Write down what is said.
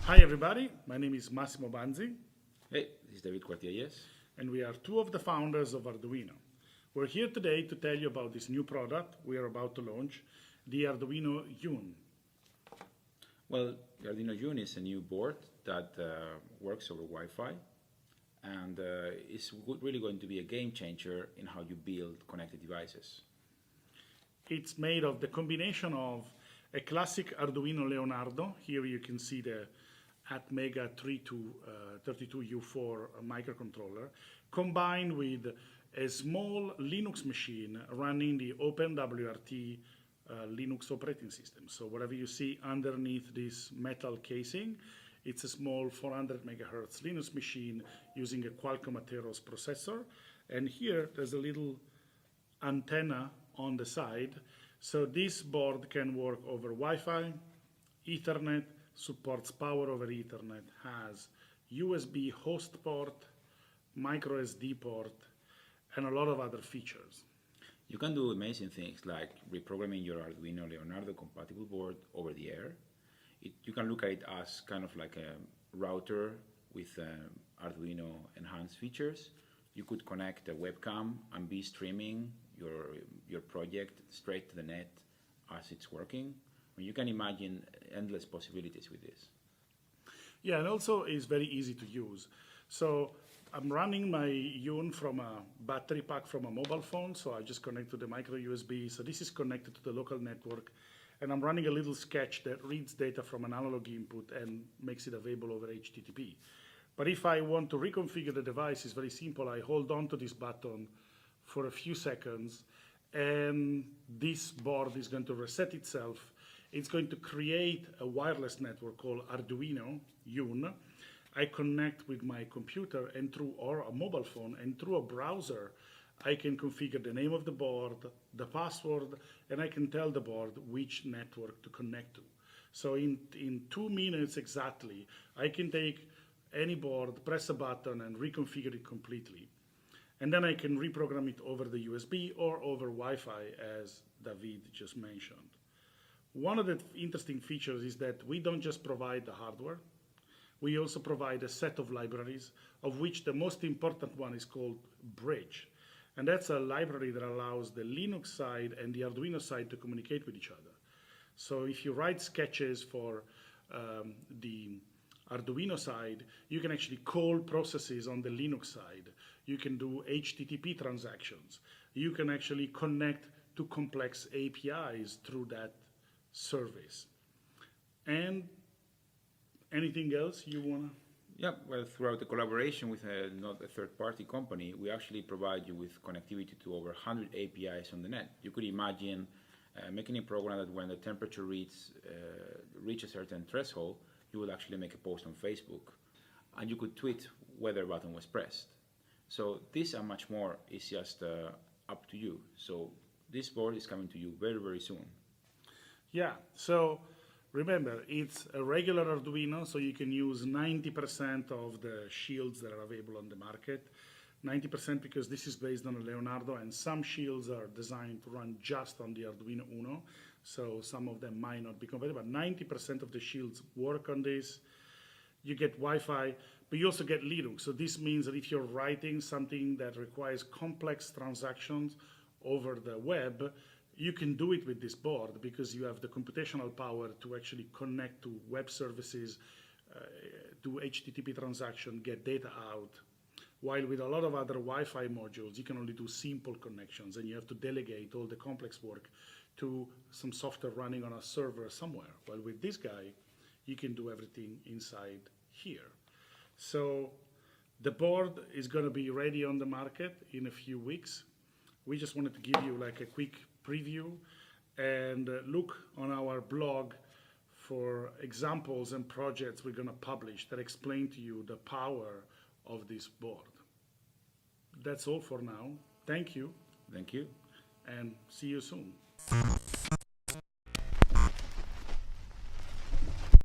Hi everybody, my name is Massimo Banzi, Hey, this is David Quartielles. and we are two of the founders of Arduino. We're here today to tell you about this new product we are about to launch, the Arduino YÚN. Well, the Arduino YÚN is a new board that works over Wi-Fi and is really going to be a game changer in how you build connected devices. It's made of the combination of a classic Arduino Leonardo. Here you can see the Atmega 32U4 microcontroller, combined with a small Linux machine running the OpenWRT Linux operating system. So whatever you see underneath this metal casing, it's a small 400 megahertz Linux machine using a Qualcomm Atheros processor. And here there's a little antenna on the side. So this board can work over Wi-Fi, Ethernet, supports power over Ethernet, has USB host port, micro SD port, and a lot of other features. You can do amazing things like reprogramming your Arduino Leonardo compatible board over the air. You can look at it as kind of like a router with Arduino enhanced features. You could connect a webcam and be streaming your project straight to the net as it's working. You can imagine endless possibilities with this. Yeah, and also it's very easy to use. So I'm running my YÚN from a battery pack from a mobile phone, so I just connect to the micro USB. So this is connected to the local network, and I'm running a little sketch that reads data from an analog input and makes it available over HTTP. But if I want to reconfigure the device, it's very simple. I hold on to this button for a few seconds, and this board is going to reset itself. It's going to create a wireless network called Arduino YÚN. I connect with my computer or a mobile phone, and through a browser, I can configure the name of the board, the password, and I can tell the board which network to connect to. So in 2 minutes exactly, I can take any board, press a button, and reconfigure it completely. And then I can reprogram it over the USB or over Wi-Fi, as David just mentioned. One of the interesting features is that we don't just provide the hardware. We also provide a set of libraries, of which the most important one is called Bridge. And that's a library that allows the Linux side and the Arduino side to communicate with each other. So if you write sketches for the Arduino side, you can actually call processes on the Linux side. You can do HTTP transactions. You can actually connect to complex APIs through that service. And anything else you want to? Yeah, well, throughout the collaboration with not a third-party company, we actually provide you with connectivity to over 100 APIs on the net. You could imagine making a program that when the temperature reaches a certain threshold, you would actually make a post on Facebook, and you could tweet whether a button was pressed. So this and much more is just up to you. So this board is coming to you very, very soon. Yeah, so remember, it's a regular Arduino, so you can use 90% of the shields that are available on the market. 90% because this is based on a Leonardo, and some shields are designed to run just on the Arduino Uno, so some of them might not be compatible, but 90% of the shields work on this. You get Wi-Fi, but you also get Linux. So this means that if you're writing something that requires complex transactions over the web, you can do it with this board because you have the computational power to actually connect to web services, do HTTP transaction, get data out. While with a lot of other Wi-Fi modules, you can only do simple connections, and you have to delegate all the complex work to some software running on a server somewhere. While with this guy, you can do everything inside here. So the board is going to be ready on the market in a few weeks. We just wanted to give you like a quick preview, and look on our blog for examples and projects we're going to publish that explain to you the power of this board. That's all for now. Thank you. Thank you. And see you soon.